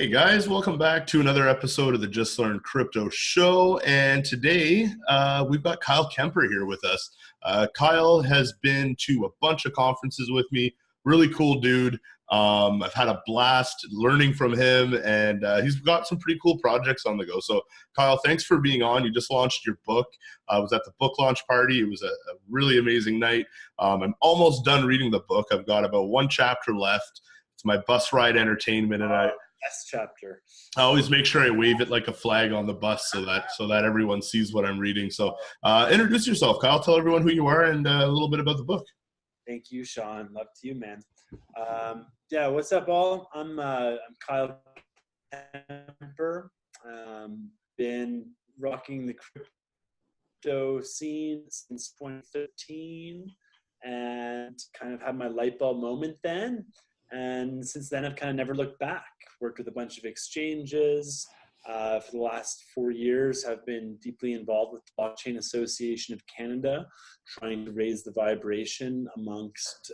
Hey guys, welcome back to another episode of the Just Learn Crypto Show. And today we've got Kyle Kemper here with us. Kyle has been to a bunch of conferences with me. Really cool dude. I've had a blast learning from him, and he's got some pretty cool projects on the go. So Kyle, thanks for being on. You just launched your book. I was at the book launch party. It was a really amazing night. I'm almost done reading the book. I've got about one chapter left. It's my bus ride entertainment, and best chapter. I always make sure I wave it like a flag on the bus so that everyone sees what I'm reading. So introduce yourself, Kyle. Tell everyone who you are and a little bit about the book. Thank you, Sean. Love to you, man. Yeah, what's up, all? I'm Kyle Kemper. Been rocking the crypto scene since 2013, and kind of had my light bulb moment then. And since then, I've kind of never looked back. Worked with a bunch of exchanges. For the last 4 years, have been deeply involved with the Blockchain Association of Canada, trying to raise the vibration amongst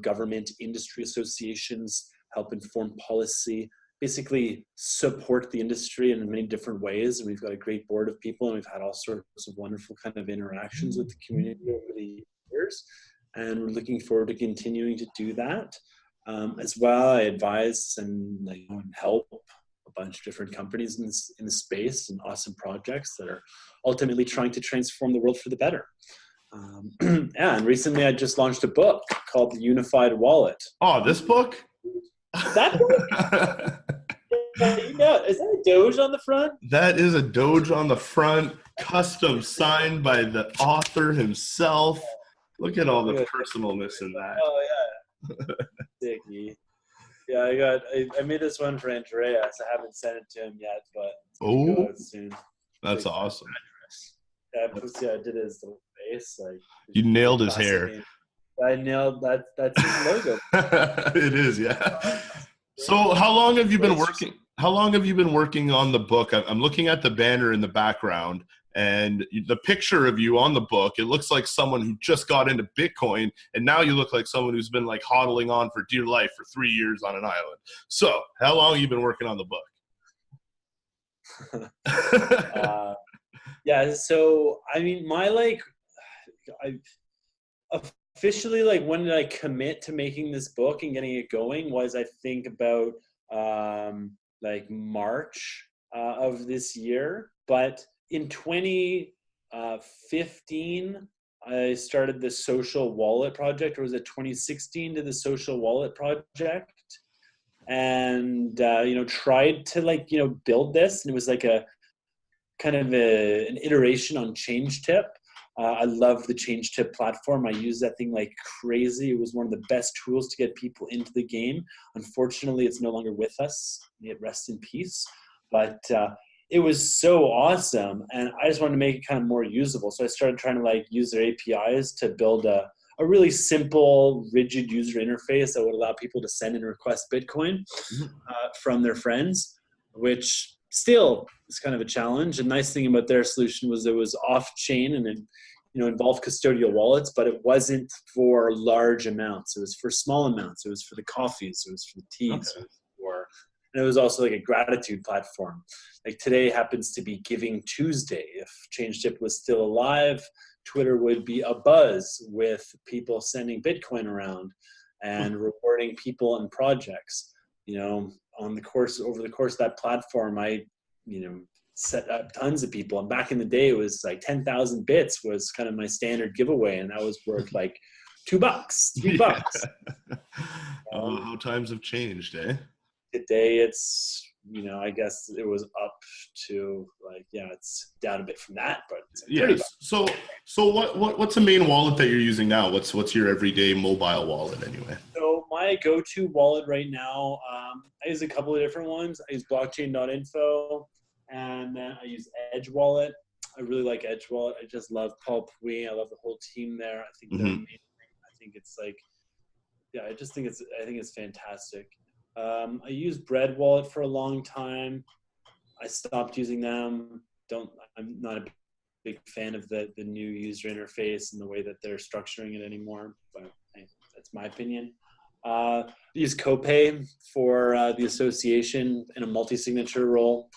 government industry associations, help inform policy, basically support the industry in many different ways. And we've got a great board of people, and we've had all sorts of wonderful kind of interactions with the community over the years. And we're looking forward to continuing to do that. As well, I advise and help a bunch of different companies in the space and awesome projects that are ultimately trying to transform the world for the better. And recently I just launched a book called The Unified Wallet. Oh, this book? That book? Is that a Doge on the front? That is a Doge on the front, custom signed by the author himself. Look at all the personalness in that. Oh, yeah. Sticky. Yeah, I made this one for Andreas. I haven't sent it to him yet, but it's gonna go out soon. That's awesome. Yeah, I did his little face. You nailed his hair. I nailed that. That's his logo. It is, yeah. So how long have you been working? How long have you been working on the book? I'm looking at the banner in the background, and the picture of you on the book, it looks like someone who just got into Bitcoin, and now you look like someone who's been like hodling on for dear life for 3 years on an island. So how long have you been working on the book? Yeah, so I mean, I officially, when did I commit to making this book and getting it going was, I think, about March of this year. But in 2015, I started the Social Wallet Project, or was it 2016 to the Social Wallet Project? And, tried to, build this. And it was like a kind of an iteration on ChangeTip. I love the ChangeTip platform. I use that thing like crazy. It was one of the best tools to get people into the game. Unfortunately, it's no longer with us. May it rest in peace. But it was so awesome, and I just wanted to make it kind of more usable. So I started trying to use their APIs to build a really simple, rigid user interface that would allow people to send and request Bitcoin from their friends, which still is kind of a challenge. And nice thing about their solution was it was off-chain and it involved custodial wallets, but it wasn't for large amounts. It was for small amounts. It was for the coffees. It was for the teas. Okay. And it was also like a gratitude platform. Like today happens to be Giving Tuesday. If ChangeTip was still alive, Twitter would be abuzz with people sending Bitcoin around and rewarding people and projects. Over the course of that platform, I set up tons of people. And back in the day, it was like 10,000 bits was kind of my standard giveaway, and that was worth like $2, $3. How times have changed, eh? Today it's, I guess it was up to it's down a bit from that, but yeah. So what's the main wallet that you're using now? What's your everyday mobile wallet anyway? So my go-to wallet right now, I use a couple of different ones. I use blockchain.info, and then I use Edge Wallet. I really like Edge Wallet. I just love Paul Pui. I love the whole team there. I think they're amazing. I think it's I think it's fantastic. I used Bread Wallet for a long time. I stopped using them. I'm not a big fan of the new user interface and the way that they're structuring it anymore, but that's my opinion. Use Copay for the association in a multi-signature role.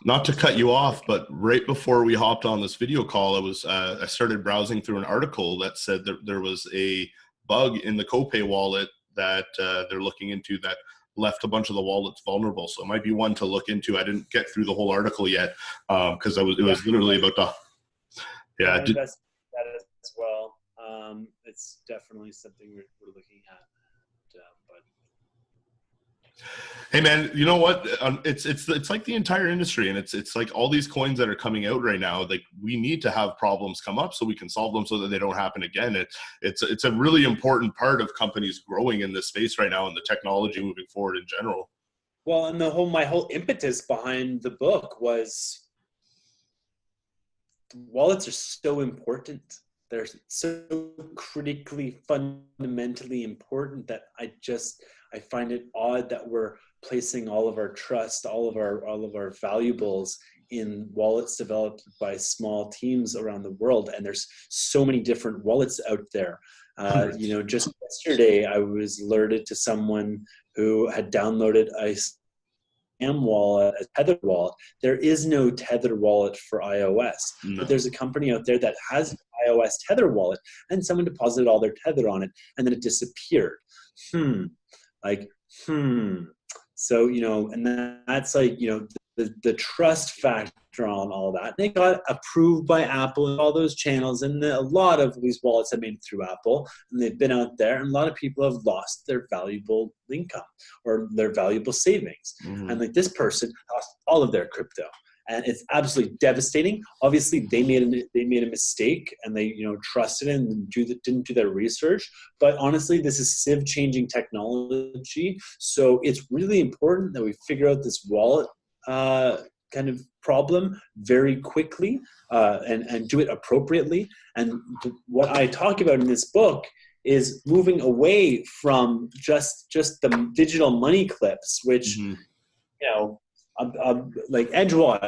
Not to cut you off, but right before we hopped on this video call, I started browsing through an article that said that there was a bug in the Copay wallet that they're looking into that left a bunch of the wallets vulnerable. So it might be one to look into. I didn't get through the whole article yet because it was literally about the. Yeah, I invested that as well. It's definitely something we're looking at. Hey man, you know what? It's like the entire industry, and it's like all these coins that are coming out right now. Like we need to have problems come up so we can solve them so that they don't happen again. It's a really important part of companies growing in this space right now and the technology moving forward in general. Well, and my whole impetus behind the book was wallets are so important. They're so critically, fundamentally important that I find it odd that we're placing all of our trust, all of our valuables in wallets developed by small teams around the world. And there's so many different wallets out there. Just yesterday, I was alerted to someone who had downloaded a wallet, a Tether wallet. There is no Tether wallet for iOS, but there's a company out there that has an iOS Tether wallet, and someone deposited all their Tether on it, and then it disappeared. So, and that's like, the trust factor on all that. They got approved by Apple and all those channels, and a lot of these wallets have made through Apple, and they've been out there, and a lot of people have lost their valuable income or their valuable savings. Mm-hmm. And like this person lost all of their crypto. And it's absolutely devastating. Obviously, they made a mistake, and they trusted it and didn't do their research. But honestly, this is sieve-changing technology, so it's really important that we figure out this wallet kind of problem very quickly and do it appropriately. And what I talk about in this book is moving away from just the digital money clips, which like Edge Wallet.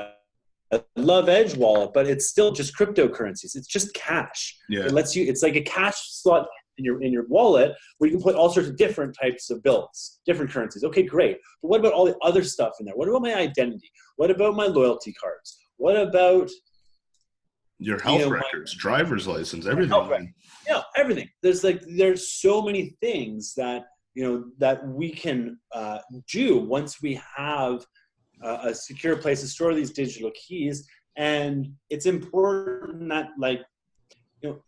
I love Edge Wallet, but it's still just cryptocurrencies. It's just cash. Yeah. It lets you. It's like a cash slot in your wallet where you can put all sorts of different types of bills, different currencies. Okay, great. But what about all the other stuff in there? What about my identity? What about my loyalty cards? What about your health records, driver's license, everything? Yeah, everything. There's so many things that that we can do once we have a secure place to store these digital keys. And it's important that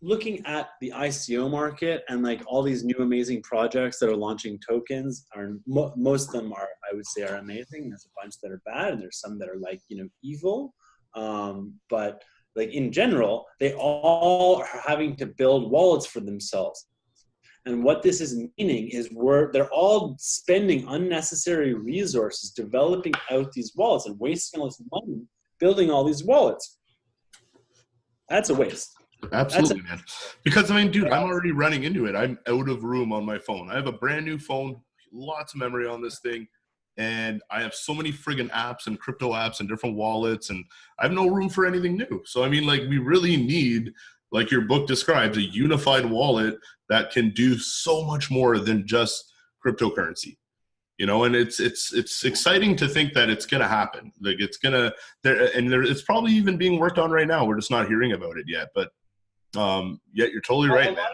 looking at the ICO market and like all these new amazing projects that are launching tokens most of them are, I would say, are amazing. There's a bunch that are bad, and there's some that are evil. But like in general, they all are having to build wallets for themselves. And what this is meaning is they're all spending unnecessary resources developing out these wallets and wasting all this money building all these wallets. That's a waste. Absolutely, man. Because dude, I'm already running into it. I'm out of room on my phone. I have a brand new phone, lots of memory on this thing, and I have so many friggin' apps and crypto apps and different wallets, and I have no room for anything new. So we really need, like your book describes, a unified wallet that can do so much more than just cryptocurrency. And it's exciting to think that it's going to happen. Like it's probably even being worked on right now. We're just not hearing about it yet. But yet you're totally right, man.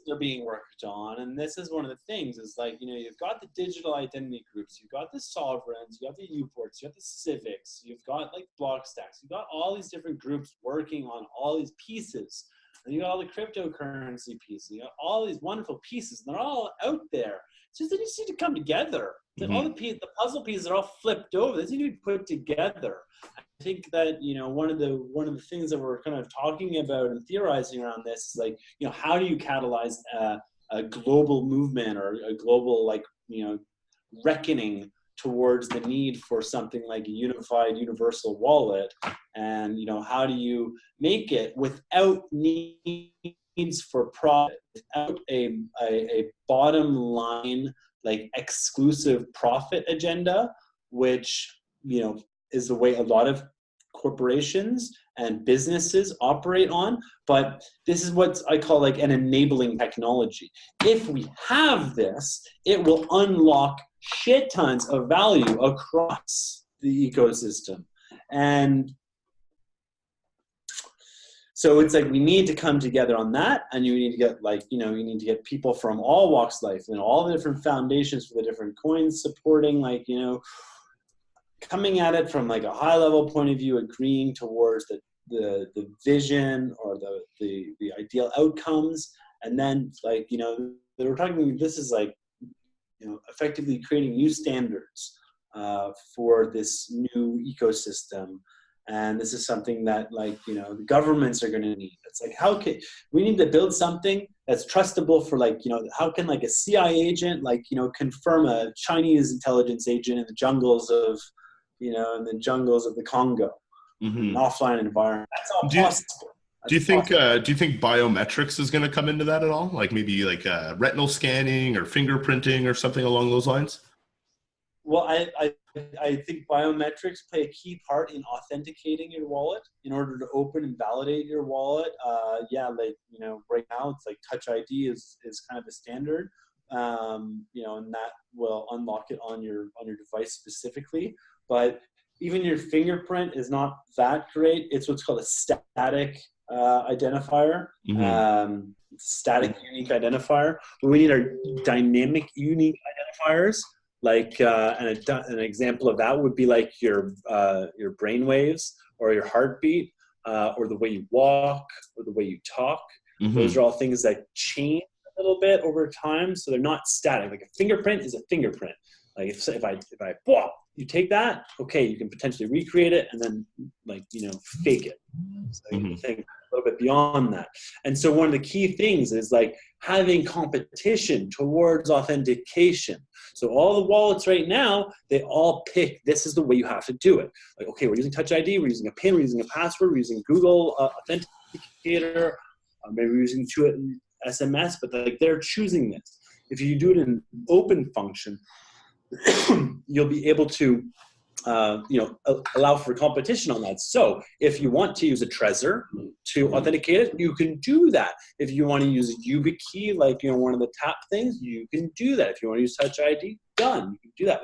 They're being worked on, and this is one of the things is you've got the digital identity groups, you've got the sovereigns, you have the U-ports, you have the civics, you've got Blockstacks, you've got all these different groups working on all these pieces, and you got all the cryptocurrency pieces, you got all these wonderful pieces, and they're all out there. It's just they just need to come together. Mm-hmm. All the puzzle pieces are all flipped over. They need to be put together. I think that one of the things that we're kind of talking about and theorizing around this is how do you catalyze a global movement or a global reckoning towards the need for something like a unified universal wallet, and how do you make it without needs for profit, without a bottom line exclusive profit agenda, which is the way a lot of corporations and businesses operate on, but this is what I call like an enabling technology. If we have this, it will unlock shit tons of value across the ecosystem. And so it's like we need to come together on that, and you need to get you need to get people from all walks of life and all the different foundations for the different coins supporting, coming at it from like a high level point of view, agreeing towards the vision or the ideal outcomes, and then we're talking. This is effectively creating new standards for this new ecosystem. And this is something that the governments are going to need. It's like, we need to build something that's trustable for how can a CIA agent confirm a Chinese intelligence agent in the jungles of the Congo, an offline environment. That's all possible. Do you think biometrics is going to come into that at all? Like maybe retinal scanning or fingerprinting or something along those lines? Well, I think biometrics play a key part in authenticating your wallet in order to open and validate your wallet. Right now it's like Touch ID is kind of the standard, and that will unlock it on your device specifically. But even your fingerprint is not that great. It's what's called a static identifier. Static unique identifier. But we need our dynamic unique identifiers. An example of that would be like your brain waves or your heartbeat or the way you walk or the way you talk. Those are all things that change a little bit over time, so they're not static. Like a fingerprint is a fingerprint. Like if I you take that, okay, you can potentially recreate it and then fake it. So you can think a little bit beyond that. And so one of the key things is having competition towards authentication. So all the wallets right now, they all pick, this is the way you have to do it. Like, okay, we're using Touch ID, we're using a PIN, we're using a password, we're using Google Authenticator, maybe we're using SMS, but they're choosing this. If you do it in open function, you'll be able to allow for competition on that. So if you want to use a Trezor to authenticate it, you can do that. If you want to use a YubiKey, one of the tap things, you can do that. If you want to use Touch ID, done. You can do that.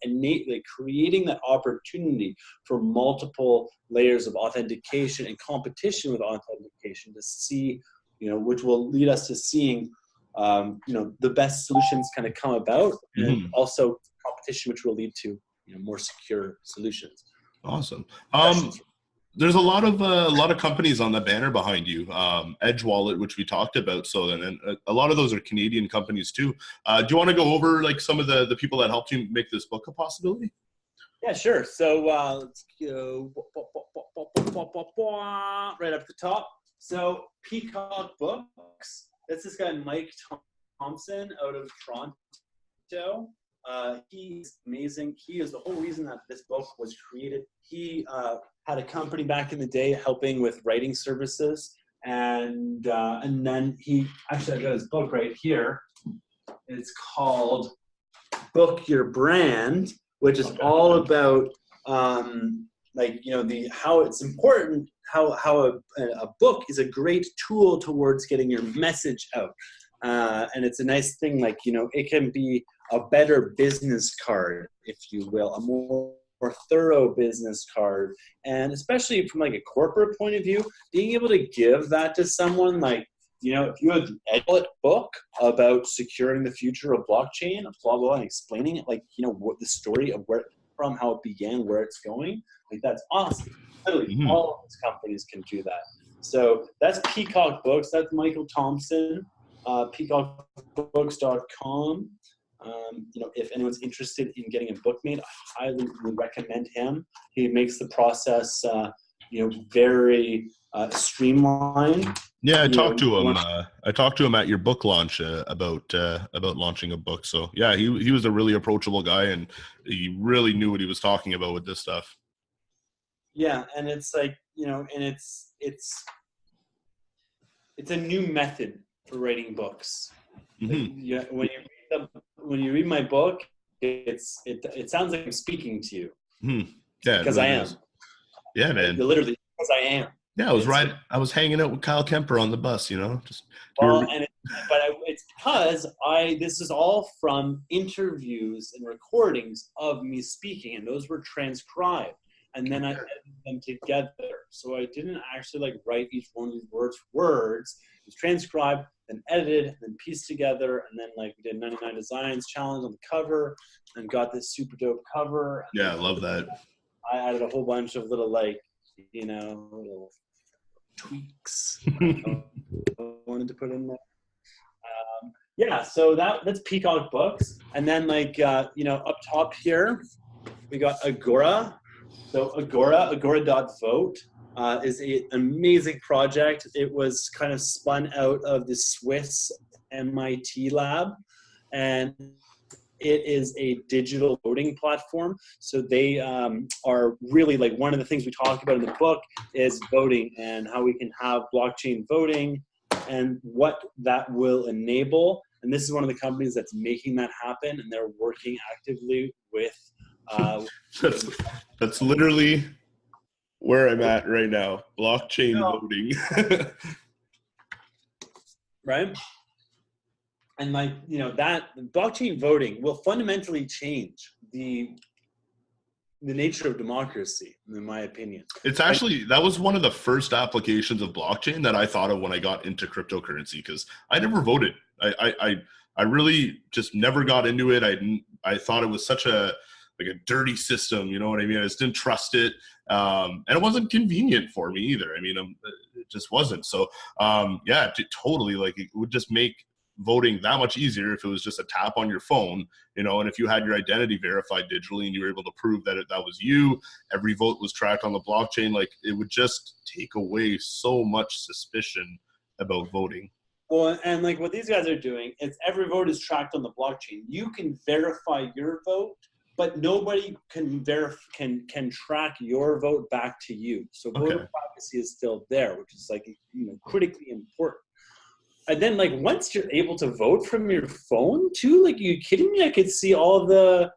Innately creating that opportunity for multiple layers of authentication and competition with authentication to see, which will lead us to seeing, the best solutions kind of come about, and also competition, which will lead to more secure solutions. Awesome. There's a lot of companies on the banner behind you. Edge Wallet, which we talked about. So then a lot of those are Canadian companies too. Do you want to go over some of the people that helped you make this book a possibility? Yeah, sure. So let's go right up the top. So Peacock Books. That's this guy Mike Thompson out of Toronto. He's amazing. He is the whole reason that this book was created. He had a company back in the day helping with writing services, and then he actually, I got his book right here. It's called Book Your Brand, which is all about how it's important, how a book is a great tool towards getting your message out, and it's a nice thing. It can be a better business card, if you will, a more thorough business card. And especially from a corporate point of view, being able to give that to someone, if you have an Edge book about securing the future of blockchain, blah, blah, and explaining it, what the story of where from, how it began, where it's going, that's awesome. Literally, all of these companies can do that. So that's Peacock Books. That's Michael Thompson, peacockbooks.com. If anyone's interested in getting a book made, I highly would recommend him. He makes the process, very streamlined. Yeah, I talked to him. I talked to him at your book launch about launching a book. So yeah, he was a really approachable guy, and he really knew what he was talking about with this stuff. Yeah, and it's and it's a new method for writing books. When you read my book, it sounds like I'm speaking to you. Yeah, because I am. Yeah, man. Literally, because I am. Yeah, I was hanging out with Kyle Kemper on the bus, just Well, it's because this is all from interviews and recordings of me speaking, and those were transcribed, and then I edited them together. So I didn't actually write each one of these words for words. It was transcribed, then edited, and then pieced together, and then we did 99 Designs Challenge on the cover, and got this super dope cover. Yeah, I love that. I added a whole bunch of little little tweaks I wanted to put in there. Yeah, so that's Peacock Books. And then up top here, we got Agora. So agora.vote is an amazing project. It was kind of spun out of the Swiss MIT lab, and it is a digital voting platform. So they are really one of the things we talk about in the book is voting and how we can have blockchain voting and what that will enable. And this is one of the companies that's making that happen, and they're working actively with. That's literally where I'm at right now. Blockchain voting. Right. And that blockchain voting will fundamentally change the nature of democracy, in my opinion. It's actually, that was one of the first applications of blockchain that I thought of when I got into cryptocurrency, because I never voted. I really just never got into it. I thought it was such a dirty system, you know what I mean? I just didn't trust it. And it wasn't convenient for me either. I mean, it just wasn't. So totally, it would just make voting that much easier if it was just a tap on your phone, and if you had your identity verified digitally and you were able to prove that that was you, every vote was tracked on the blockchain. It would just take away so much suspicion about voting. Well, and what these guys are doing is every vote is tracked on the blockchain. You can verify your vote, but nobody can track your vote back to you. So voter privacy is still there, which is critically important. And then once you're able to vote from your phone too, are you kidding me? I could see all the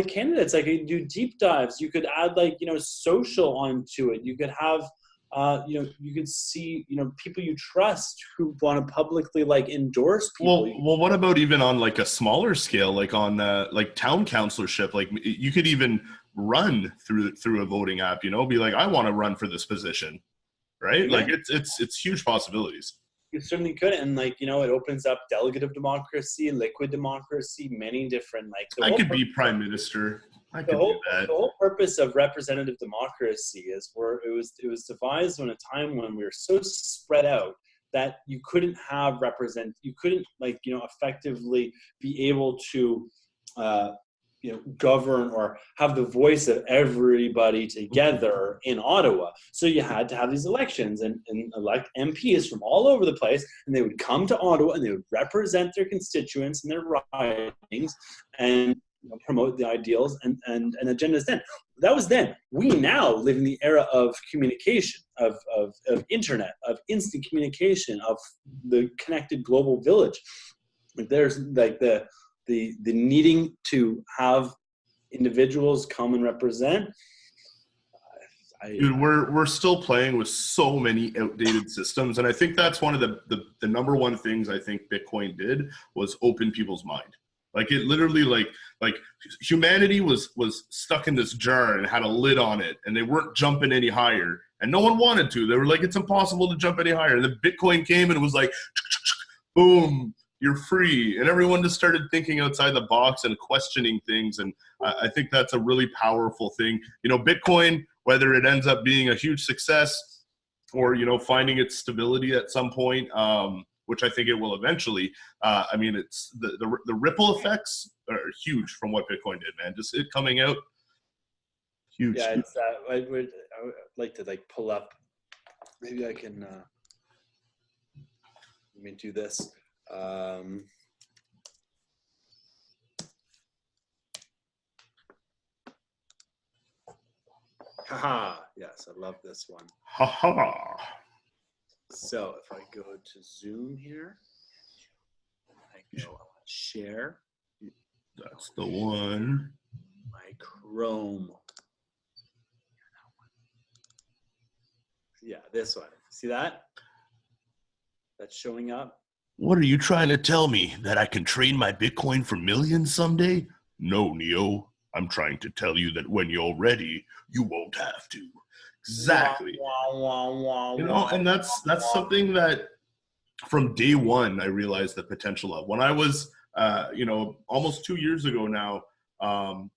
candidates. I could do deep dives. You could add social onto it. You could have you could see people you trust who want to publicly endorse people. Well, what about even on a smaller scale, on town councilorship? You could even run through a voting app. Be I want to run for this position, right? Yeah. It's huge possibilities. You certainly could, and it opens up delegative democracy, liquid democracy, many different I could be prime minister. I could do that. The whole purpose of representative democracy is it was devised in a time when we were so spread out that you couldn't effectively be able to govern or have the voice of everybody together in Ottawa. So you had to have these elections and elect MPs from all over the place, and they would come to Ottawa and they would represent their constituents in their ridings and promote the ideals and agendas. Then that was then. We now live in the era of communication, of internet, of instant communication, of the connected global village. There's the needing to have individuals come and represent. Dude, we're still playing with so many outdated systems, and I think that's one of the number one things I think Bitcoin did was open people's mind. It literally humanity was stuck in this jar and had a lid on it, and they weren't jumping any higher, and no one wanted to. They were it's impossible to jump any higher. And then Bitcoin came and it was boom, you're free. And everyone just started thinking outside the box and questioning things. And I think that's a really powerful thing. Bitcoin, whether it ends up being a huge success or, finding its stability at some point, which I think it will eventually. It's the ripple effects are huge from what Bitcoin did, man. Just it coming out, huge. Yeah, it's I would like to pull up. Maybe I can. Let me do this. Haha. Yes, I love this one. Haha. So if I go to Zoom here, I go share. That's the one. My Chrome. Yeah, this one. See that? That's showing up. What are you trying to tell me? That I can trade my Bitcoin for millions someday? No, Neo. I'm trying to tell you that when you're ready, you won't have to. Exactly. And that's something that from day one, I realized the potential of. When I was, almost 2 years ago now,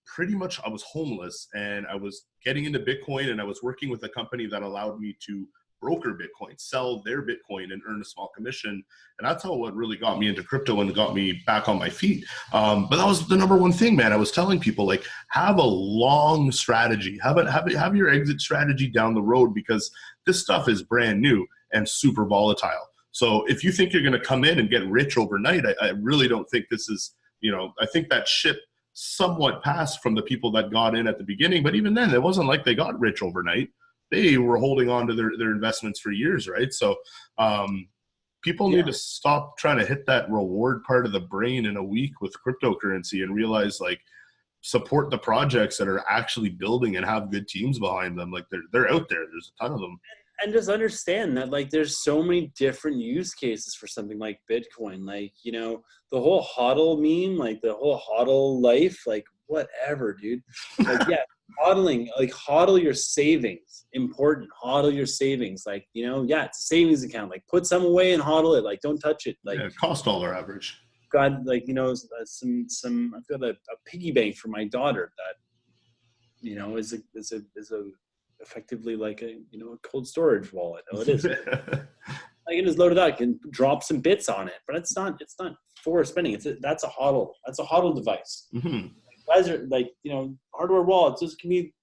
pretty much I was homeless and I was getting into Bitcoin, and I was working with a company that allowed me to broker Bitcoin, sell their Bitcoin and earn a small commission. And that's how what really got me into crypto and got me back on my feet. But that was the number one thing, man. I was telling people, like, have a long strategy, have your exit strategy down the road, because this stuff is brand new and super volatile. So if you think you're going to come in and get rich overnight, I really don't think this is, I think that ship somewhat passed from the people that got in at the beginning. But even then, it wasn't like they got rich overnight. They were holding on to their investments for years, right? So people need to stop trying to hit that reward part of the brain in a week with cryptocurrency and realize, like, support the projects that are actually building and have good teams behind them. Like, they're out there. There's a ton of them. And just understand that, like, there's so many different use cases for something like Bitcoin. Like, the whole hodl meme, like the whole hodl life, like, whatever, dude. Like, yeah, hodl your savings. Important. Hodl your savings. Like, it's a savings account. Like, put some away and hodl it. Like, don't touch it. Like, cost dollar average. God, like, some I've got a piggy bank for my daughter that, is a effectively like a cold storage wallet. Oh, it is. I can just load it up, I can drop some bits on it, but it's not for spending. That's a hodl. That's a hodl device. Mm-hmm. Guys are like, hardware wallets. Those can be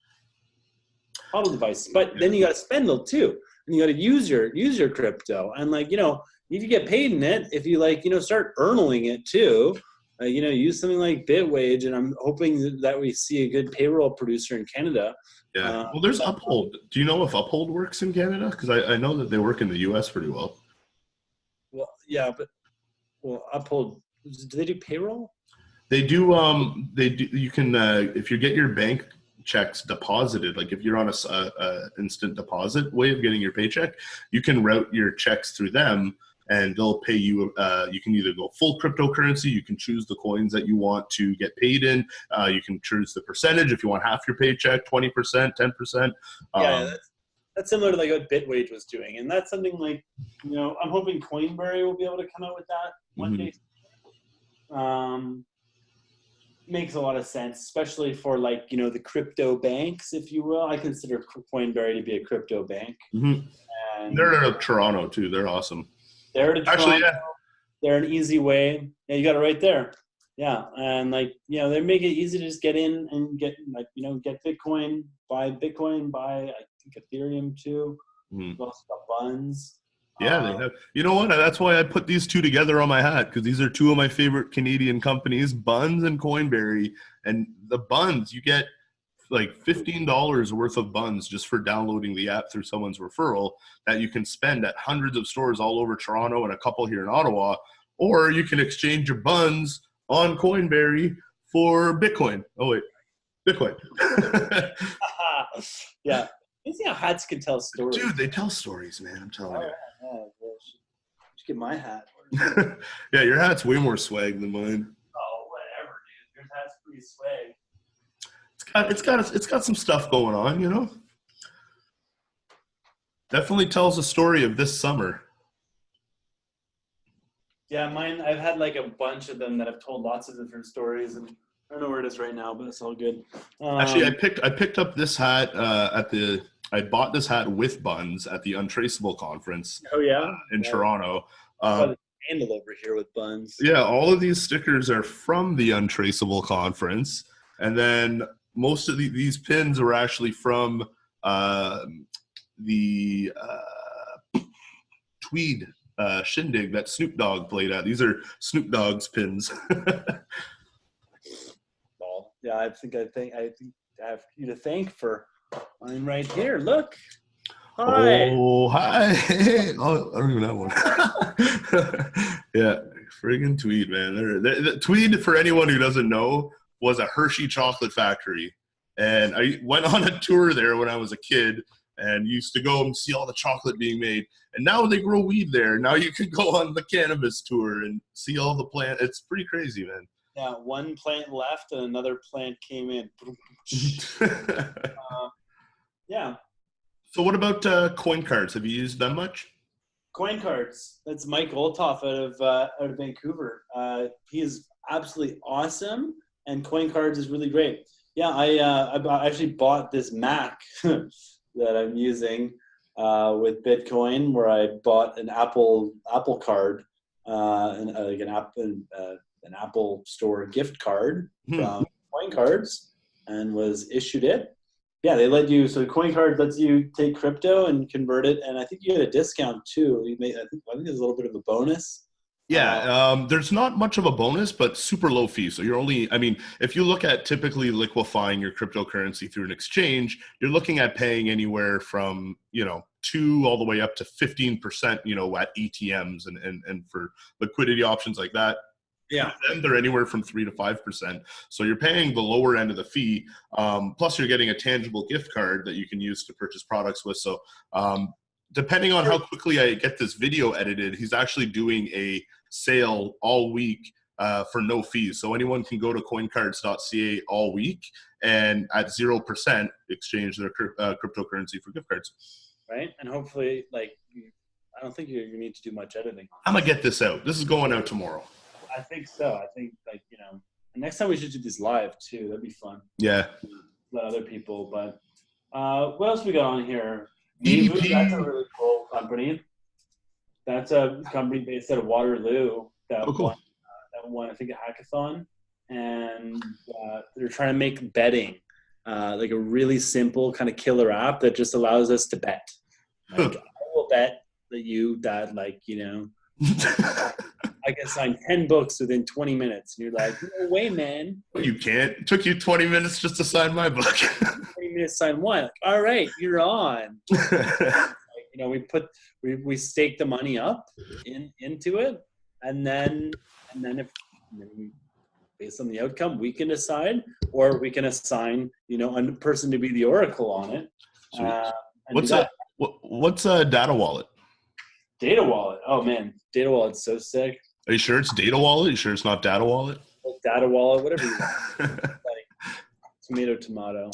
hodl devices, but then you got to spend them too, and you got to use your crypto, and like, if you get paid in it, if you start earning it too. Use something like Bitwage, and I'm hoping that we see a good payroll producer in Canada. Yeah. Well, there's Uphold. Do you know if Uphold works in Canada? Because I know that they work in the U.S. pretty well. Well, yeah, but Uphold, do they do payroll? They do. They do. You can if you get your bank checks deposited, like if you're on a instant deposit way of getting your paycheck, you can route your checks through them. And they'll pay you. You can either go full cryptocurrency. You can choose the coins that you want to get paid in. You can choose the percentage if you want half your paycheck, 20%, 10%. That's similar to like what Bitwage was doing, and that's something like I'm hoping Coinberry will be able to come out with that one day. Makes a lot of sense, especially for like the crypto banks, if you will. I consider Coinberry to be a crypto bank. Mm-hmm. And they're out of Toronto too. They're awesome. They're They're an easy way. Yeah, you got it right there. Yeah, and like they make it easy to just get in and get get Bitcoin, buy I think Ethereum too. Mm. Also got Buns. Yeah, they have. You know what? That's why I put these two together on my hat, because these are two of my favorite Canadian companies, Buns and Coinberry. And the Buns, you get like $15 worth of Buns just for downloading the app through someone's referral that you can spend at hundreds of stores all over Toronto and a couple here in Ottawa. Or you can exchange your Buns on Coinberry for Bitcoin. Oh, wait. Bitcoin. Yeah. You see how hats can tell stories. Dude, they tell stories, man. I'm telling you. Yeah, just get my hat. Yeah, your hat's way more swag than mine. Oh, whatever, dude. Your hat's pretty swag. It's got some stuff going on, Definitely tells a story of this summer. Yeah, mine. I've had like a bunch of them that have told lots of different stories, and I don't know where it is right now, but it's all good. Actually, I picked up this hat I bought this hat with Buns at the Untraceable conference. Oh yeah, in Toronto. The handle over here with Buns. Yeah, all of these stickers are from the Untraceable conference, and then most of these pins are actually from the Tweed shindig that Snoop Dogg played at. These are Snoop Dogg's pins. Well, yeah, I think I have you to thank for mine right here. Look. Hi. Oh, hi. Oh, I don't even have one. Yeah, friggin' Tweed, man. The Tweed, for anyone who doesn't know, was a Hershey chocolate factory. And I went on a tour there when I was a kid and you used to go and see all the chocolate being made. And now they grow weed there. Now you can go on the cannabis tour and see all the plants. It's pretty crazy, man. Yeah, one plant left and another plant came in. Yeah. So what about coin cards? Have you used them much? Coin cards. That's Mike Olthoff out of Vancouver. He is absolutely awesome, and coin cards is really great. Yeah, I actually bought this Mac that I'm using with Bitcoin, where I bought an Apple card, an Apple Store gift card from Coin Cards, and was issued it. Yeah, they let you. So Coin Card lets you take crypto and convert it, and I think you get a discount too. I think there's a little bit of a bonus. Yeah, there's not much of a bonus, but super low fee. So you're only, I mean, if you look at typically liquefying your cryptocurrency through an exchange, you're looking at paying anywhere from, 2 all the way up to 15%, at ATMs and for liquidity options like that. Yeah. And they're anywhere from 3 to 5%. So you're paying the lower end of the fee. Plus you're getting a tangible gift card that you can use to purchase products with. So depending on how quickly I get this video edited, he's actually doing a sale all week for no fees. So anyone can go to coincards.ca all week and at 0% exchange their cryptocurrency for gift cards. Right. And hopefully, I don't think you need to do much editing. I'm going to get this out. This is going out tomorrow. I think so. I think next time we should do this live too. That'd be fun. Yeah. Let other people, but what else we got on here? Mevu, that's a really cool company. That's a company based out of Waterloo that won, I think, a hackathon, and they're trying to make betting like a really simple kind of killer app that just allows us to bet. I will bet that I can sign 10 books within 20 minutes. And you're like, no way, man. You can't. It took you 20 minutes just to sign my book. 20 minutes to sign one. All right, you're on. We stake the money up into it, and then based on the outcome, we can decide, or we can assign, a person to be the oracle on it. What's a data wallet? Data wallet. Oh man, data wallet's so sick. Are you sure it's data wallet? Are you sure it's not data wallet? Data wallet, whatever you want. Tomato.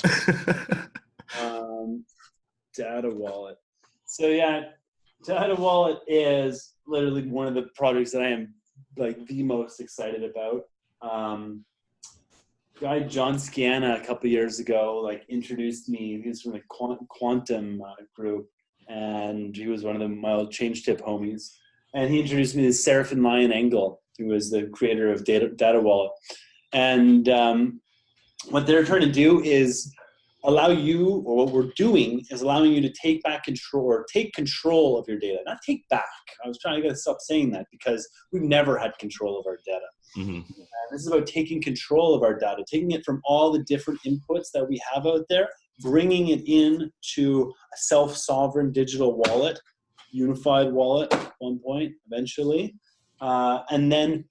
Data wallet. So yeah, data wallet is literally one of the projects that I am the most excited about. Guy John Scianna a couple years ago introduced me. He was from the quantum group, and he was one of my old change tip homies. And he introduced me to Seraphin Lion Engel, who was the creator of Data Wallet. And what they're trying to do is allow you, or what we're doing is allowing you to take back control, or take control of your data. Not take back. I was trying to stop saying that, because we've never had control of our data. Mm-hmm. And this is about taking control of our data, taking it from all the different inputs that we have out there, bringing it into a self-sovereign digital wallet, unified wallet at one point, eventually, and then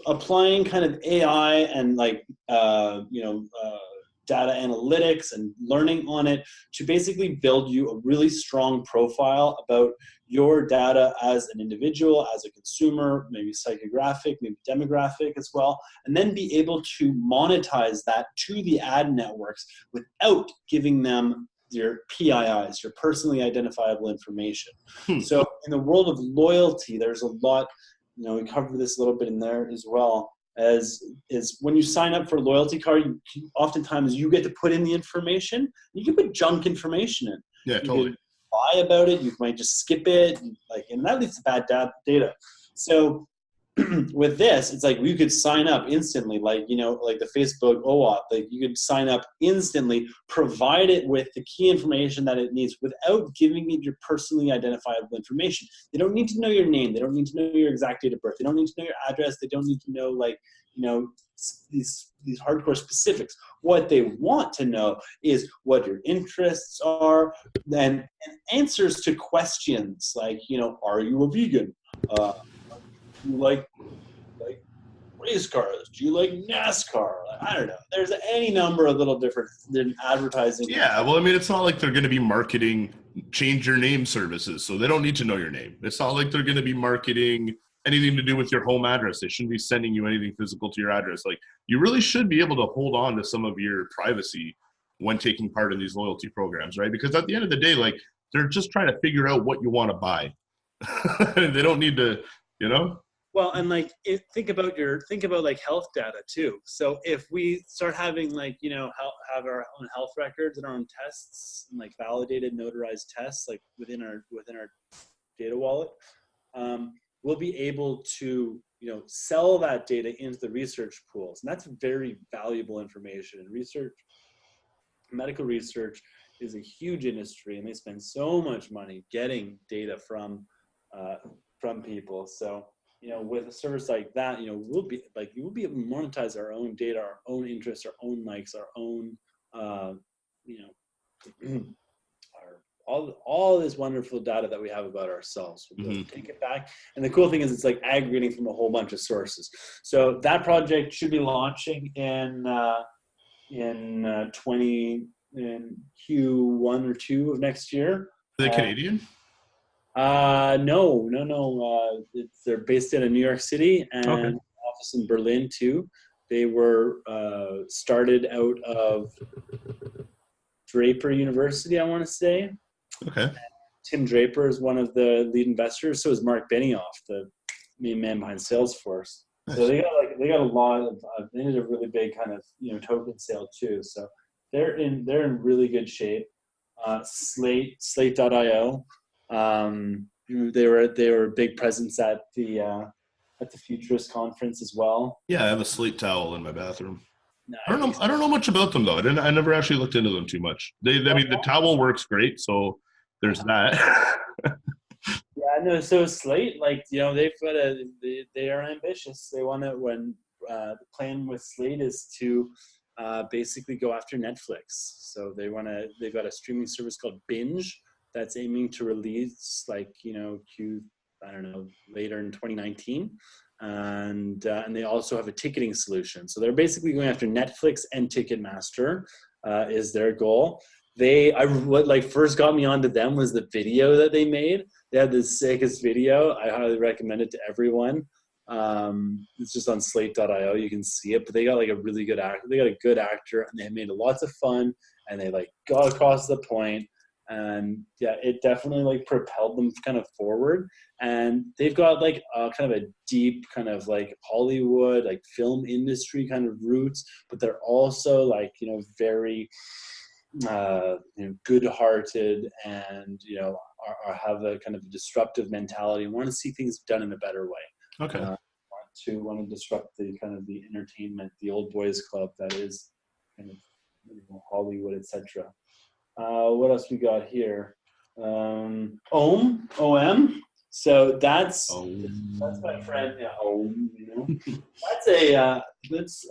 applying kind of AI and data analytics and learning on it to basically build you a really strong profile about your data as an individual, as a consumer, maybe psychographic, maybe demographic as well, and then be able to monetize that to the ad networks without giving them your PIIs, your personally identifiable information. So in the world of loyalty, there's a lot, we cover this a little bit in there as well, as is when you sign up for a loyalty card, oftentimes you get to put in the information. You can put junk information in. Yeah, totally. Lie about it. You might just skip it, and that leads to bad data. So with this, it's we could sign up instantly, the Facebook OAuth. You could sign up instantly, provide it with the key information that it needs without giving it your personally identifiable information. They don't need to know your name. They don't need to know your exact date of birth. They don't need to know your address. They don't need to know these hardcore specifics. What they want to know is what your interests are, and answers to questions like, are you a vegan? Do you like race cars? Do you like NASCAR? I don't know. There's any number of little different advertising. Yeah, well, I mean, it's not like they're going to be marketing change your name services. So they don't need to know your name. It's not like they're going to be marketing anything to do with your home address. They shouldn't be sending you anything physical to your address. Like, you really should be able to hold on to some of your privacy when taking part in these loyalty programs, right? Because at the end of the day, like, they're just trying to figure out what you want to buy. They don't need to, you know? Well, and like, think about like health data too. So if we start having like, you know, have our own health records and our own tests and like validated, notarized tests, like within our data wallet, we'll be able to, you know, sell that data into the research pools. And that's very valuable information. And research, medical research is a huge industry, and they spend so much money getting data from people. So, you know, with a service like that, you know, we'll be able to monetize our own data, our own interests, our own likes, our own, you know, all this wonderful data that we have about ourselves. We'll be able to take it back. And the cool thing is, it's like aggregating from a whole bunch of sources. So that project should be launching in Q1 or 2 of next year. Are they Canadian? No. They're based in New York City and office in Berlin too. They were started out of Draper University, I want to say. Okay. Tim Draper is one of the lead investors. So is Mark Benioff, the main man behind Salesforce. Nice. So they got a lot of they did a really big kind of, you know, token sale too. So they're in really good shape. Slate.io. They were a big presence at the Futurist conference as well. Yeah, I have a Slate towel in my bathroom. Nice. I don't know much about them though. I never actually looked into them too much. I mean, the towel works great, so there's that. Yeah, no. So Slate, like, you know, they are ambitious. They want to, the plan with Slate is to basically go after Netflix. So they've got a streaming service called Binge that's aiming to release, like, you know, later in 2019. And they also have a ticketing solution. So they're basically going after Netflix and Ticketmaster is their goal. What first got me onto them was the video that they made. They had the sickest video. I highly recommend it to everyone. It's just on slate.io. You can see it, but they got like a really good actor. They got a good actor, and they made lots of fun, and they like got across the point. And yeah, it definitely like propelled them kind of forward. And they've got like kind of a deep kind of like Hollywood, like film industry kind of roots, but they're also like, you know, very good-hearted, and, you know, have a kind of disruptive mentality and want to see things done in a better way. Okay. Want to disrupt the kind of the entertainment, the old boys club that is kind of, you know, Hollywood, etc. What else we got here? OM. So that's my friend. Yeah, OM. You know, that's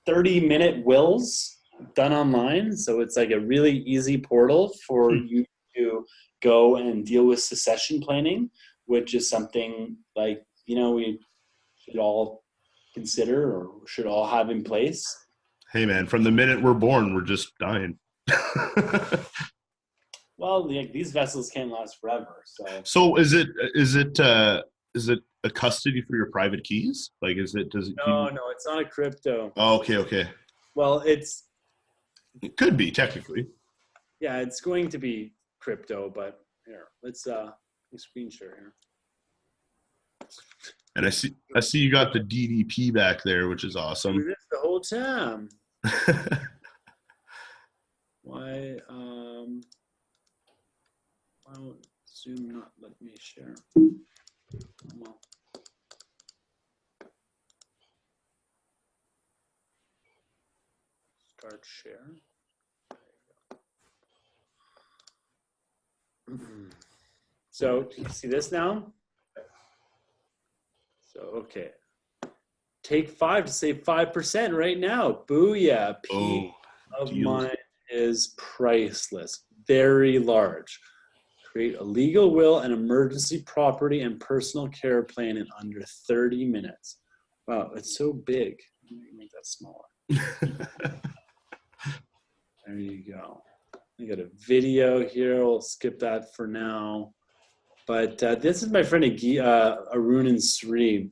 30-minute wills done online. So it's like a really easy portal for you to go and deal with succession planning, which is something like, you know, we should all consider or should all have in place. Hey man, from the minute we're born, we're just dying. Well, these vessels can't last forever. So is it a custody for your private keys? Like, No, it's not a crypto. Oh, okay. Well, it could be technically. Yeah, it's going to be crypto, but here, let's screen share here. And I see you got the DDP back there, which is awesome. Do this the whole time. Why won't Zoom not let me share? Well, start share. So do you see this now? So okay. Take 5 to save 5% right now. Booyah. Peace of mind is priceless. Very large. Create a legal will and emergency property and personal care plan in under 30 minutes. Wow, it's so big. Let me make that smaller. There you go. I got a video here. We'll skip that for now. But this is my friend Arun and Sri.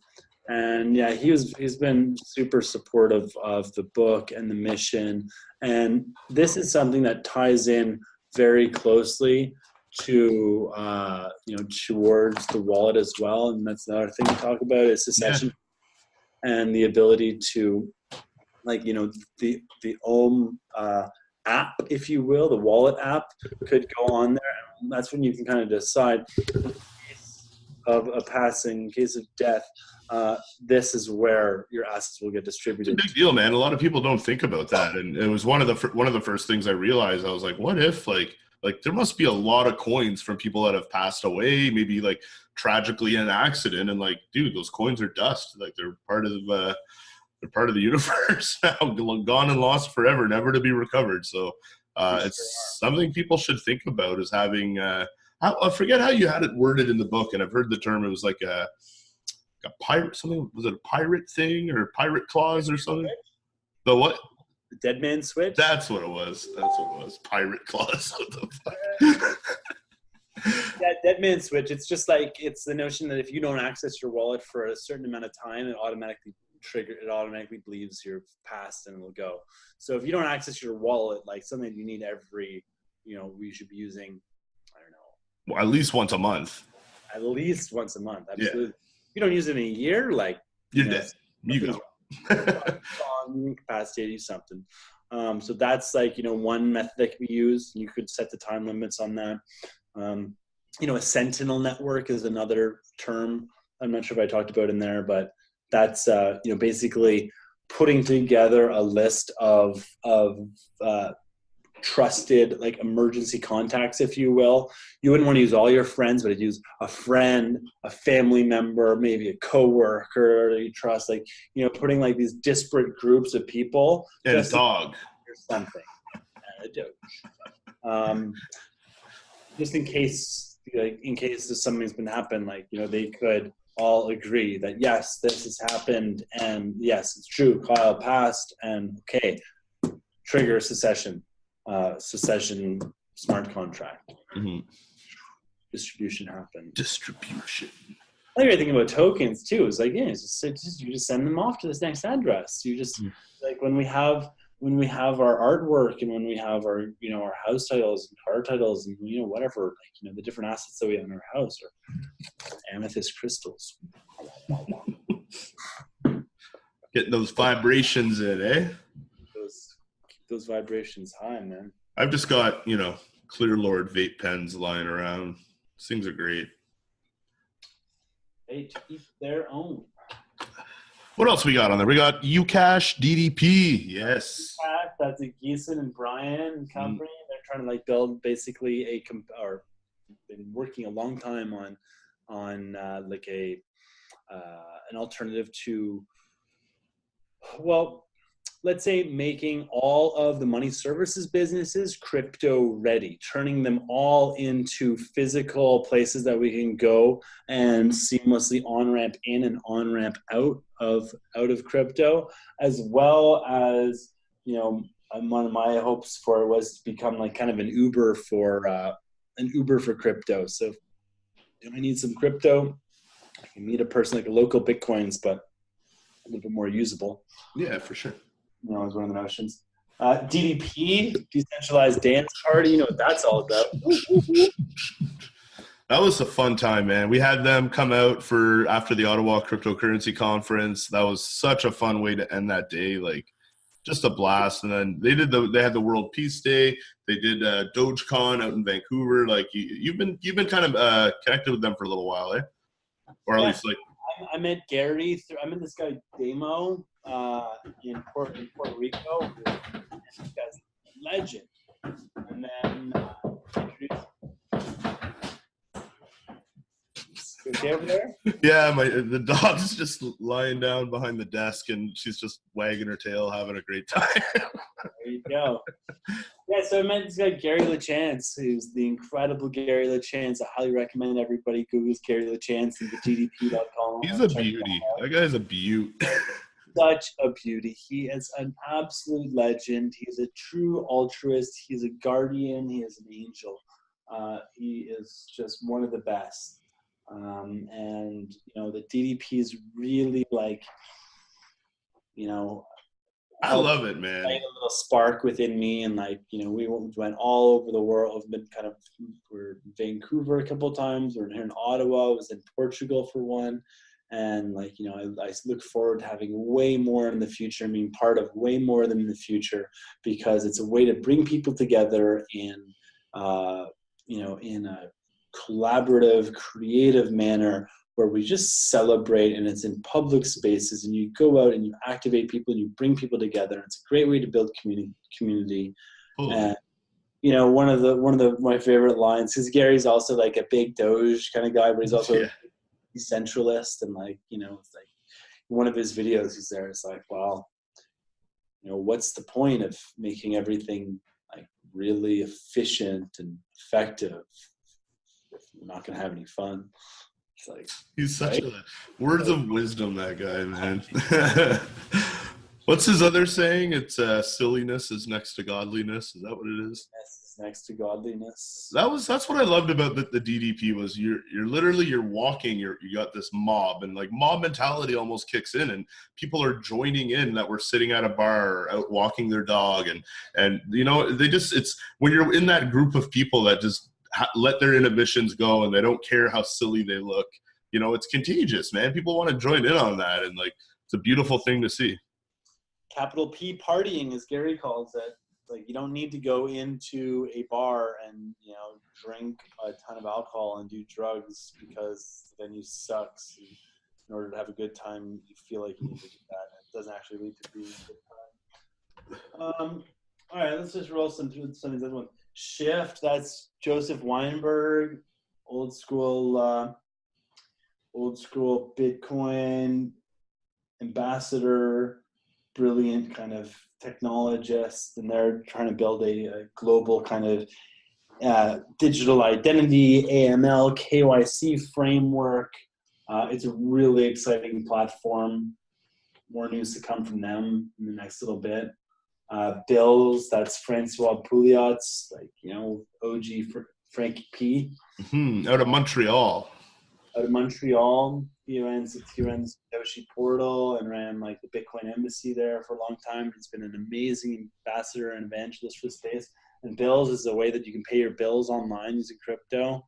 And yeah, he's been super supportive of the book and the mission. And this is something that ties in very closely to towards the wallet as well. And that's another thing to talk about is secession and the ability to, like, the Ohm app, if you will, the wallet app could go on there. And that's when you can kind of decide, in case of a passing, in case of death, this is where your assets will get distributed. It's a big deal, man. A lot of people don't think about that, and it was one of the first things I realized. I was like, what if like there must be a lot of coins from people that have passed away, maybe like tragically in an accident, and like, dude, those coins are dust. Like they're part of the universe now, gone and lost forever, never to be recovered. So it's something people should think about, is having I forget how you had it worded in the book, and I've heard the term. It was like a pirate, something, was it a pirate thing or pirate clause or something? The what? The dead man switch? That's what it was. Pirate clause. What the fuck? Yeah, dead man switch. It's just like, it's the notion that if you don't access your wallet for a certain amount of time, it automatically believes you're passed and it'll go. So if you don't access your wallet, like something you need every, we should be using, I don't know. Well, at least once a month. At least once a month. Absolutely. Yeah. If you don't use it in a year, like, you're dead. You go. Incapacitated you something. So that's like, one method that can be used. You could set the time limits on that. A Sentinel Network is another term. I'm not sure if I talked about in there, but that's basically putting together a list of trusted, like, emergency contacts, if you will. You wouldn't want to use all your friends, but I'd use a friend, a family member, maybe a coworker that you trust, like, putting like these disparate groups of people. And a dog. Or something. And a doge. Just in case something's been happened, like, they could all agree that, yes, this has happened, and yes, it's true, Kyle passed, and okay, trigger secession smart contract. Mm-hmm. Distribution happened. Distribution. I think you're thinking about tokens too. It's like, you just send them off to this next address. You just like, when we have our artwork, and when we have our our house titles and car titles, and whatever, like, the different assets that we have in our house are amethyst crystals. Getting those vibrations in, eh? Keep those vibrations high, man. I've just got, Clear Lord vape pens lying around. These things are great. They keep their own. What else we got on there? We got u.cash DDP. Yes. That's a Geeson and Brian company. They're trying to, like, build basically or been working a long time on like an alternative to, well, let's say making all of the money services businesses crypto ready, turning them all into physical places that we can go and seamlessly on-ramp in and on-ramp out of crypto, as well as, one of my hopes for it was to become like kind of an Uber for crypto. So if I need some crypto, I can meet a person, like a local Bitcoins, but a little bit more usable. Yeah, for sure. Is one of the notions. DDP, Decentralized Dance Party, you know what that's all about. That was a fun time, man. We had them come out after the Ottawa Cryptocurrency Conference. That was such a fun way to end that day, like just a blast. And then they had the World Peace Day. They did Dogecoin out in Vancouver. Like you've been kind of connected with them for a little while, eh? Or at least like. I met Gary. I met this guy Damo in Puerto Rico. This guy's a legend. And then introduced. Okay over there? Yeah, the dog's just lying down behind the desk, and she's just wagging her tail, having a great time. There you go. Yeah, so I met this guy, Gary LaChance, who's the incredible Gary LaChance. I highly recommend everybody Googles Gary LaChance and the GDP.com. He's a beauty. That guy's a beaut. such a beauty. He is an absolute legend. He's a true altruist. He's a guardian. He is an angel. He is just one of the best. And, the DDP is really like, I love it, man. Light a little spark within me, and we went all over the world. I've been we're in Vancouver a couple of times. We're here in Ottawa. I was in Portugal for one, and I look forward to having way more in the future, being part of way more of them in the future, because it's a way to bring people together in a collaborative, creative manner, where we just celebrate, and it's in public spaces, and you go out and you activate people and you bring people together. It's a great way to build community. And one of my favorite lines, because Gary's also like a big Doge kind of guy, but he's also a decentralist, and it's like one of his videos he's there, it's like, well, what's the point of making everything like really efficient and effective if we're not going to have any fun? It's like, he's such a words of wisdom, that guy, man. What's his other saying? It's silliness is next to godliness. Is that what it is? Yes, it's next to godliness. That's what I loved about the DDP was you're walking, you got this mob, and like mob mentality almost kicks in, and people are joining in that we're sitting at a bar or out walking their dog, and it's when you're in that group of people that just let their inhibitions go, and they don't care how silly they look. It's contagious, man. People want to join in on that, and it's a beautiful thing to see. Capital P partying, as Gary calls it. Like, you don't need to go into a bar and drink a ton of alcohol and do drugs, because then you suck. So in order to have a good time, you feel like you need to do that. It doesn't actually lead to being a good time. All right, let's just roll some through some of these other ones. Shyft, that's Joseph Weinberg, old school Bitcoin ambassador, brilliant kind of technologist, and they're trying to build a global kind of digital identity, AML, KYC framework. It's a really exciting platform. More news to come from them in the next little bit. Bills, that's Francois Pouliot's, OG Frankie P. Out of Montreal. He runs Satoshi Portal and ran the Bitcoin embassy there for a long time. He's been an amazing ambassador and evangelist for the space. And Bills is a way that you can pay your bills online using crypto.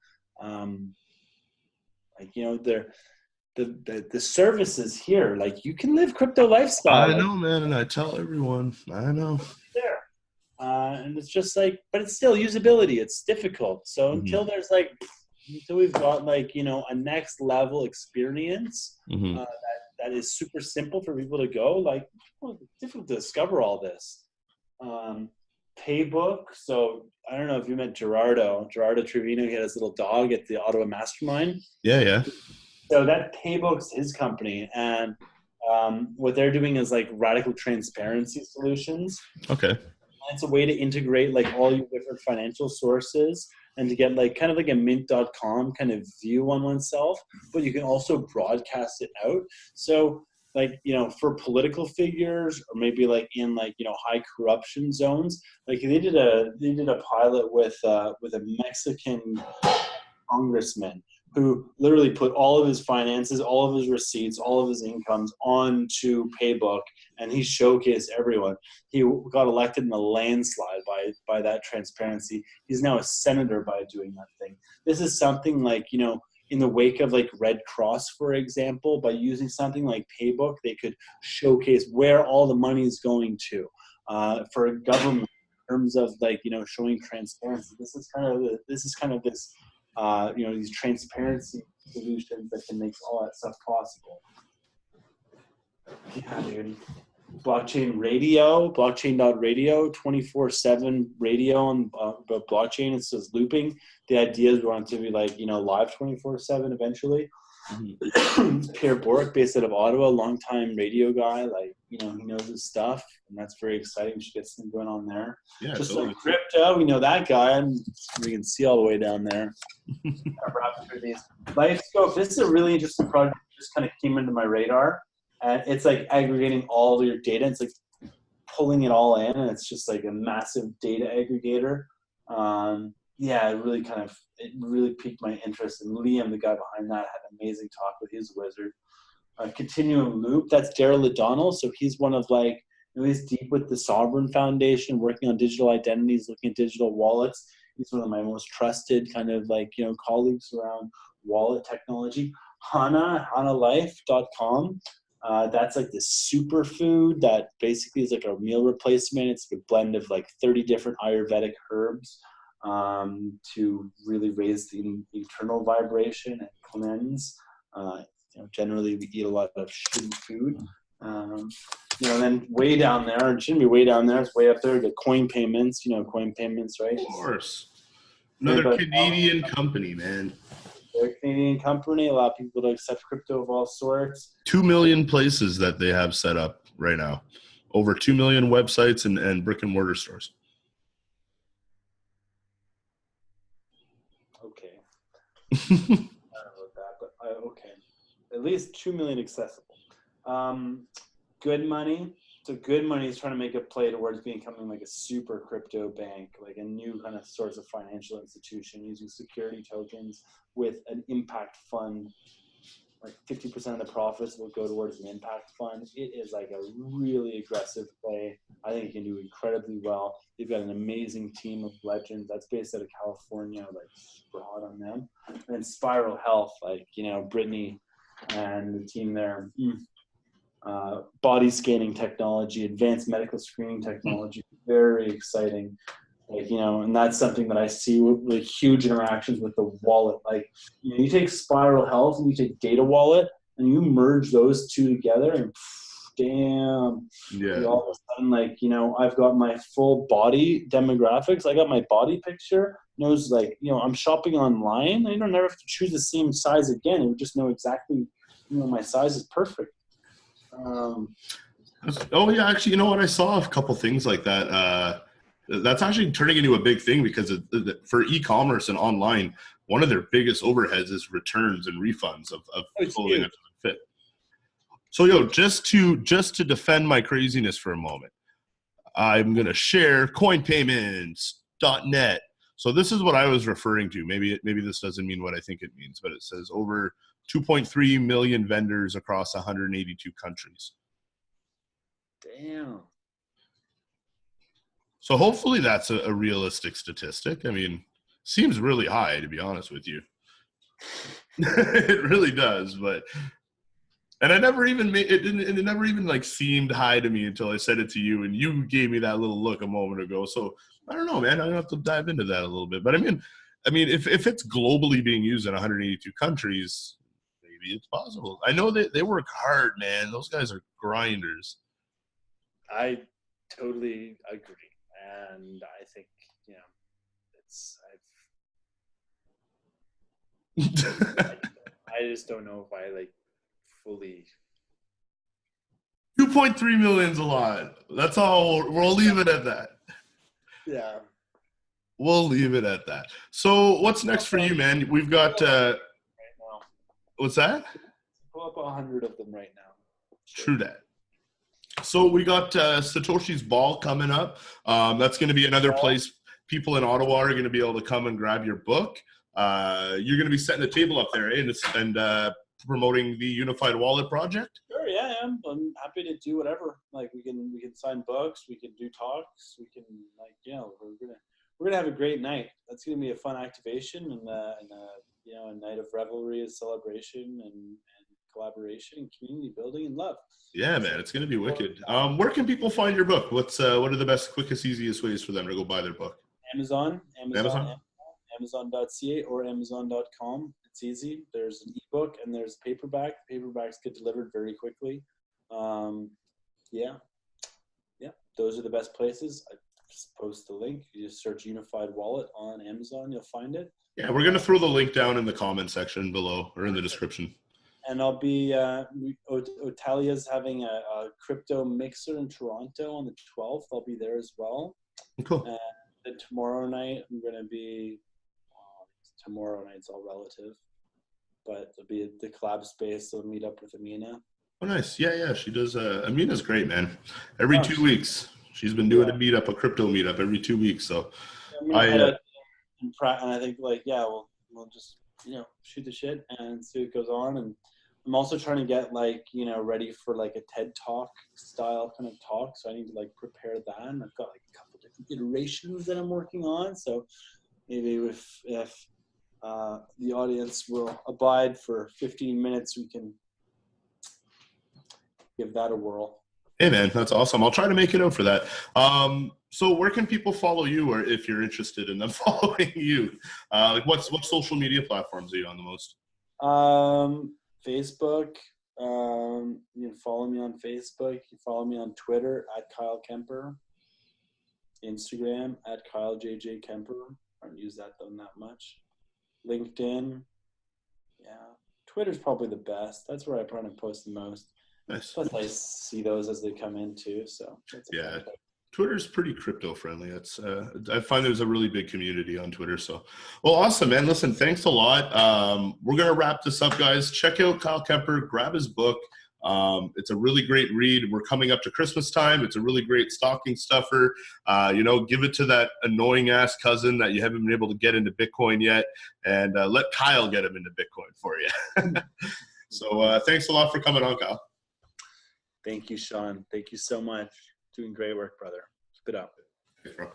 The services here, you can live crypto lifestyle. I know, man, and I tell everyone. I know. There. And it's just but it's still usability. It's difficult. So until there's until we've got a next level experience that is super simple for people to go, it's difficult to discover all this. Paybook. So I don't know if you met Gerardo Trevino. He had his little dog at the Ottawa Mastermind. Yeah. So that Paybook's his company, and what they're doing is radical transparency solutions. Okay. And it's a way to integrate all your different financial sources, and to get kind of a mint.com kind of view on oneself, but you can also broadcast it out. So for political figures, or maybe in high corruption zones, they did a pilot with a Mexican congressman who literally put all of his finances, all of his receipts, all of his incomes onto Paybook, and he showcased everyone. He got elected in a landslide by that transparency. He's now a senator by doing that thing. This is something in the wake of Red Cross, for example, by using something like Paybook, they could showcase where all the money is going to for a government in terms of showing transparency. This is kind of this. These transparency solutions that can make all that stuff possible. Yeah, dude. Blockchain.radio, 24/7 radio on blockchain. It's just looping. The idea is we want it to be live 24/7 eventually. Pierre Boric, based out of Ottawa, longtime radio guy, he knows his stuff, and that's very exciting. We should get something going on there. Yeah, just totally. Crypto, we know that guy, and we can see all the way down there. LifeScope, this is a really interesting project that just kind of came into my radar. And it's like aggregating all of your data. It's like pulling it all in, and it's just like a massive data aggregator. Yeah, it really piqued my interest. And Liam, the guy behind that, had an amazing talk with his wizard. Continuum Loop, that's Daryl O'Donnell. So he's one of like, he's deep with the Sovereign Foundation, working on digital identities, looking at digital wallets. He's one of my most trusted kind of like, colleagues around wallet technology. hanah.life.com. That's like the superfood that basically is like a meal replacement. It's a blend of like 30 different Ayurvedic herbs to really raise the internal vibration and cleanse. Generally we eat a lot of shitty food. Then way down there, it shouldn't be way down there, it's way up there, the coin payments, coin payments, right? Of course. Another Canadian company, man. They're a Canadian company, allow people to accept crypto of all sorts. 2 million places that they have set up right now. Over 2 million websites and brick and mortar stores. Okay. I don't know about that, but okay. At least 2 million accessible. Good Money. So Good Money is trying to make a play towards becoming like a super crypto bank, like a new kind of source of financial institution using security tokens with an impact fund. Like 50% of the profits will go towards an impact fund. It is like a really aggressive play. I think it can do incredibly well. They've got an amazing team of legends that's based out of California, like super hot on them. And then Spiral.health, like, Brittany and the team there. Body scanning technology, advanced medical screening technology, very exciting. Like, and that's something that I see with like huge interactions with the wallet. Like, you take Spiral.health and you take Data Wallet and you merge those two together and damn, yeah. All of a sudden, like, I've got my full body demographics. I got my body picture. Knows like, I'm shopping online. I don't never have to choose the same size again. It would just know exactly, my size is perfect. Oh yeah, actually, you know what? I saw a couple things like that. That's actually turning into a big thing because for e-commerce and online, one of their biggest overheads is returns and refunds of clothing that doesn't fit. So just to defend my craziness for a moment, I'm gonna share coinpayments.net. So this is what I was referring to. Maybe this doesn't mean what I think it means, but it says over 2.3 million vendors across 182 countries. Damn. So hopefully that's a realistic statistic. I mean, seems really high, to be honest with you. It really does, and I never even it never even like seemed high to me until I said it to you, and you gave me that little look a moment ago. So I don't know, man. I'm gonna have to dive into that a little bit. But I mean, if it's globally being used in 182 countries, maybe it's possible. I know they work hard, man. Those guys are grinders. I totally agree. And I think, I just don't know if I like fully. 2.3 million's a lot. That's all. We'll leave it at that. Yeah. We'll leave it at that. So what's next for you, man? We've got, right now. What's that? Pull up 100 of them right now. True that. So we got Satoshi's Ball coming up. That's going to be another place people in Ottawa are going to be able to come and grab your book. You're going to be setting the table up there, and promoting the Unified Wallet project. Sure, yeah, I'm happy to do whatever. Like we can sign books, we can do talks, we can we're gonna have a great night. That's gonna be a fun activation and a night of revelry, and celebration, and collaboration, and community building, and love. Yeah, man, it's gonna be wicked. Where can people find your book? What are the best, quickest, easiest ways for them to go buy their book? Amazon.ca or Amazon.com. It's easy. There's an ebook and there's paperback. Paperbacks get delivered very quickly. Those are the best places. I just post the link. You just search Unified Wallet on Amazon. You'll find it. Yeah, we're gonna throw the link down in the comment section below or in the description. And I'll be Otalia's having a crypto mixer in Toronto on the 12th. I'll be there as well. Cool. And then tomorrow night I'm going to be. Tomorrow night's all relative, but it'll be at the collab space. So I'll meet up with Amina. Oh, nice. Yeah. She does. Amina's great, man. Every Oh, 2 weeks. She's been doing yeah. a crypto meetup every 2 weeks. So I'm gonna I, head out and I think like yeah, we'll just shoot the shit and see what goes on. And I'm also trying to get like ready for like a TED Talk style kind of talk. So I need to like prepare that. And I've got like a couple different iterations that I'm working on. So maybe if the audience will abide for 15 minutes, we can give that a whirl. hey, man, that's awesome. I'll try to make it out for that. So where can people follow you, or if you're interested in them following you? Like what social media platforms are you on the most? Facebook. You can follow me on Facebook. You can follow me on Twitter at Kyle Kemper. Instagram at Kyle JJ Kemper. I don't use that though that much. LinkedIn. Yeah. Twitter's probably the best. That's where I probably post the most. Nice. Plus I see those as they come in too. So that's Yeah. Twitter's pretty crypto friendly. It's I find there's a really big community on Twitter. So, well, awesome, man. Listen, thanks a lot. We're gonna wrap this up, guys. Check out Kyle Kemper. Grab his book. It's a really great read. We're coming up to Christmas time. It's a really great stocking stuffer. Give it to that annoying ass cousin that you haven't been able to get into Bitcoin yet, and let Kyle get him into Bitcoin for you. So, thanks a lot for coming on, Kyle. Thank you, Sean. Thank you so much. Doing great work, brother. Keep it up. Thanks, bro.